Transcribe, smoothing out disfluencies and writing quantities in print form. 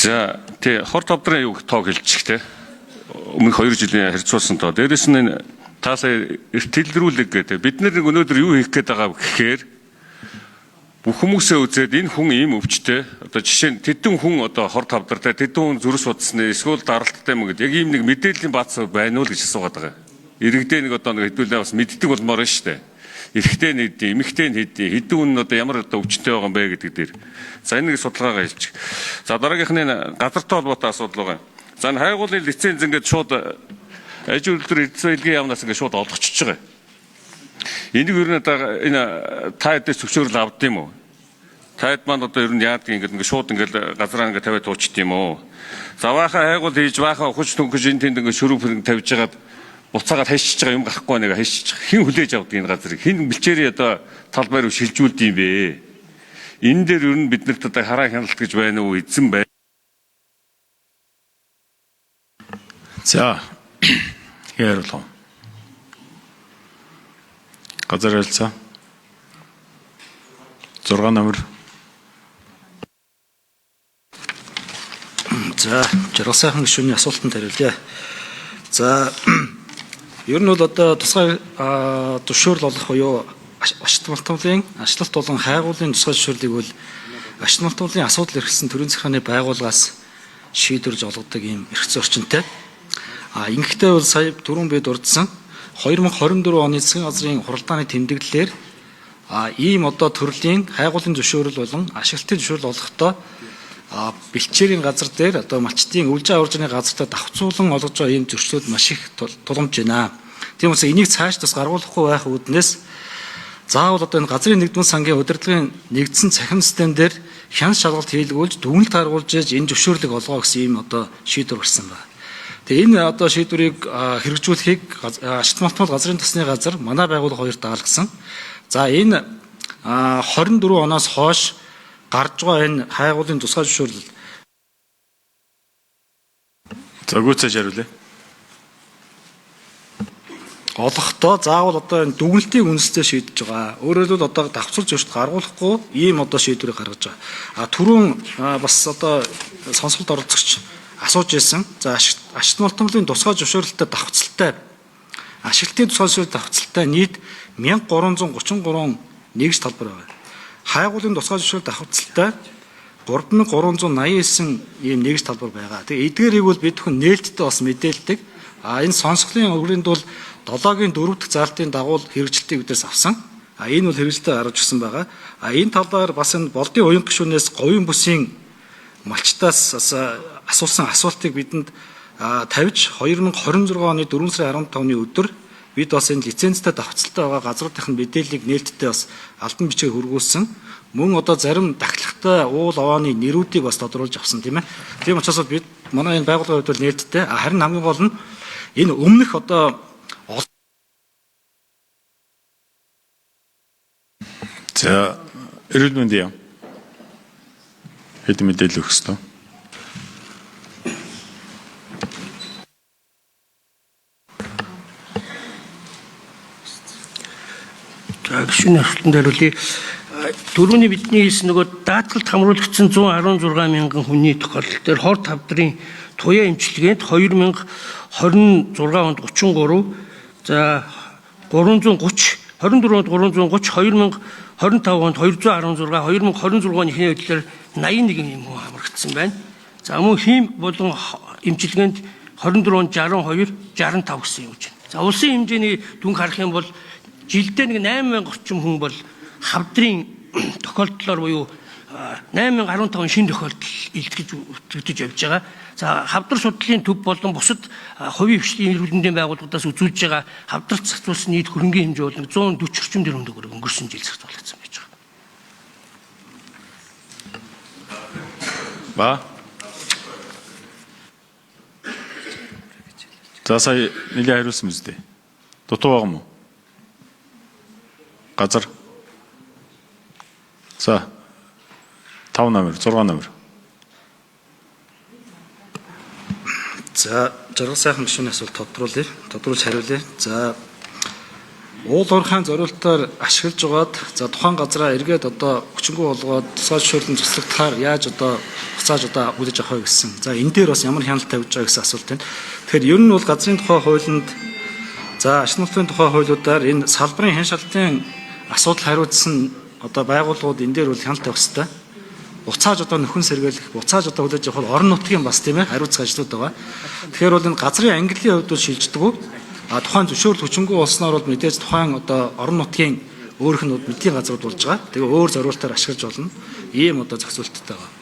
За тий хор тавдрын юу тоог хэлчих те. Өмнөх 2 жилийн харьцуулсан тоо. Дээрээс нь энэ таасаа эртэлрүүлэг гэдэг. Бид нэг өнөөдөр юу хийх гээд байгаа гэхээр бүх хүмүүсээ үзээд энэ хүн ийм өвчтэй. Одоо жишээ нь тэдэн хүн одоо хор тавдартай тэдэн хүн зүрх судасны эсвэл даралттай юм гэдэг. Яг ийм нэг мэдээллийн бац байна уу гэж асуугаад байгаа. Иргэдээ нэг одоо нэг хэдүүлээ бас мэддэг болмоор нь шүү дээ. Эрэгтэй нь хэдий, эмэгтэй нь хэдий, хэдэн хүн одоо ямар одоо өвчтэй байгаа юм бэ гэдэг дээр. За энэ нэг судалгаагаа хэлчих. За дараагийнх нь газартай холбоотой асуудал байгаа. За энэ хайгуулын лиценз ингээд шууд аж үйлдвэр эдийн засгийн яамнаас ингээд шууд олгочихж байгаа. Энийг ер нь одоо энэ та хэд зөвшөөрөл авд юм уу? Таад маань одоо ер нь яадаг ингээд шууд ингээд газараа ингээд тавиад туучт юм уу? За баахан хайгуул хийж баахан хүч төнгөж энэ тэнд ингээд шөрөг фэрэг тавьж байгаад буцаагаад хайшиж байгаа юм гарахгүй нэг хайшиж хэн хүлээж авдаг энэ газрыг хэн бэлчээрийн одоо талбай руу шилжүүлд юм бэ? Энэ дээр ер нь биднэрт одоо хараа хяналт гэж байна уу? Эзэн байна. За яаруулаа. Газар хэлцээ. 6 номер. За жаргал сайхан гишүүний асуултанд хариулъя. За ер нь бол одоо тусгай зөвшөөрөл олох буюу ашигт малтмалын ачлалт болон хайгуулын тусгай зөвшөөрлийг бол ашигт малтмалын асуудал эрхэлсэн төрийн захиргааны байгууллагаас шийдвэрлэж олгодог юм эрх зүйн орчинтай. Ингэхдээ бол сая түрүүн бид дурдсан 2024 оны засгийн газрын хуралдааны тэмдэглэлээр ийм одоо төрлийн хайгуулын зөвшөөрөл болон ашиглалтын зөвшөөрөл олохдоо бэлчээрийн газар дээр одоо малчтын өвлжин аваржны газартаа давхцуулан олгож байгаа ийм зөрчлүүд маш их тулгамж байна. Тийм учраас энийг цаашдаас гаргуулахгүй байх үүднээс заавал одоо энэ газрын нэгдмэл сангийн удирдлагын нэгдсэн цахим систем дээр хяналт шалгалт хийлгүүлж дүгнэлт гаргуулж энэ зөвшөөрлөг олгоо гэсэн ийм одоо шийдвэр гарсан байна. Тэгээ энэ одоо шийдвэрийг хэрэгжүүлэхийг ашигт малтмал газрын тосны газар манай байгууллага хоёр даалгасан. За энэ 24 оноос хойш гарч байгаа энэ хайгуулын тусгай зөвшөөрлөл. Зөгөөцөж хариулъя. Олохдоо заавал одоо энэ дүгнэлтийг үндэслэж шийдэж байгаа. Өөрөөр хэлбэл одоо давхцуулж өөрчлөлт гаргуулахгүй ийм одоо шийдвэрийг гаргаж байгаа. Түрүүн бас одоо сонсголт оролцогч асууж ирсэн. За ашигт малтмалын тусгай зөвшөөрлөлтөд давхцалтай ашиглалтын тусгай зөвшөөрлөлт давхцалтай нийт 1333 нэгж талбар байна. Хайгуулын тусгай зөвшөөрөл давхцалтай 3389 ийм нэгж талбар байгаа. Тэгээ эдгээрийг бол бид хүн нээлттэй бас мэдээлдэг. Энэ сонсголын өргөнд бол 7-гийн 4 дахь заалтын дагуу хэрэгжилтийг үдээс авсан. Энэ бол хэрэгжилтэд гарч ирсэн байгаа. Энэ талаар бас энэ болдын уян гишүүнээс говийн бүсийн малчтаас асуусан асуултыг бидэнд тавьж 2026 оны 4 сарын 15-ны өдөр бид бас энэ лицензтэй давхцалтай байгаа газруудын мэдээллийг нээлттэй бас албан бичгээр хургуулсан. Мөн одоо зарим дахлагтай уул овооны нэрүүдийг бас тодруулж авсан тийм ээ. Тийм учраас бид манай энэ байгууллагын хувьд бол нээлттэй. Харин хамгийн гол нь энэ өмнөх одоо За эрүүл мэндийн яам. Хэд мэдээлэл өгөх ёстой. Гишүүний асуултанд хариулъя. Дөрөвний бидний хэлсэн нөгөө даатгалд хамруулагдсан 116 мянган хүний тохиолдол дээр хор тавдрын туяа эмчилгээнд 2026 онд 33, за 330, 24 онд 330, 2025 онд 216, 2026 оны ихний үеэр 81 юм хамрагдсан байна. За мөн хийм болон эмчилгээнд 24 онд 62, 65 гэсэн юм байна. За улсын хэмжээний дүнг харах юм бол жилдээ нэг 8000 орчим хүн бол хавдрын тохиолдлоор буюу 8015 шинэ тохиолдол илтгэж явж байгаа. За хавдар судлалын төв болон бусад хувийн хвшлийн эрүүл мэндийн байгууллагуудаас үзүүлж байгаа хавдарт зарцуулсан нийт хөрөнгөний хэмжээ бол 140 орчим тэрбум төгрөг өнгөрсөн жил зарцуулагдсан байж байгаа. Ба. За сая нэлээд хариулсан мэт дээ. Дутуу байгаа мó? Газар. За 5 номер, 6 номер. За жаргал сайхан гишүүний асуулт тодруулж хариулъя. За уул уурхайн зориултаар ашиглаж байгаад за тухайн газараа эргээд одоо хүчингү болгоод тусгай зөвшөөрлөн цуцлагдахаар яаж одоо буцааж одоо үлдэж авах гэсэн. За энэ дээр бас ямар хяналт тавьж байгаа гэсэн асуулт байна. Тэгэхээр ер нь бол газрын тухай хуулинд за ашиглалтын тухай хуулиудаар энэ салбарын хэн шалтын асуудал хариуцсан одоо байгууллагууд энэ дээр бол хяналт тавих хэрэгтэй. Буцааж одоо нөхөн сэргийлэх, буцааж одоо хүлээж авах орон нутгийн бас тийм ээ хариуцах ажлууд байгаа. Тэгэхээр бол энэ газрын ангиллын хувьд бол шилждэг. Тухайн зөвшөөрөл хүчингүй болсноор бол мэдээж тухайн одоо орон нутгийн өөрийнх нь мэдлийн газрууд болж байгаа. Тэгээ өөр зориултаар ашиглаж болно. Ийм одоо зохицуулттай байгаа.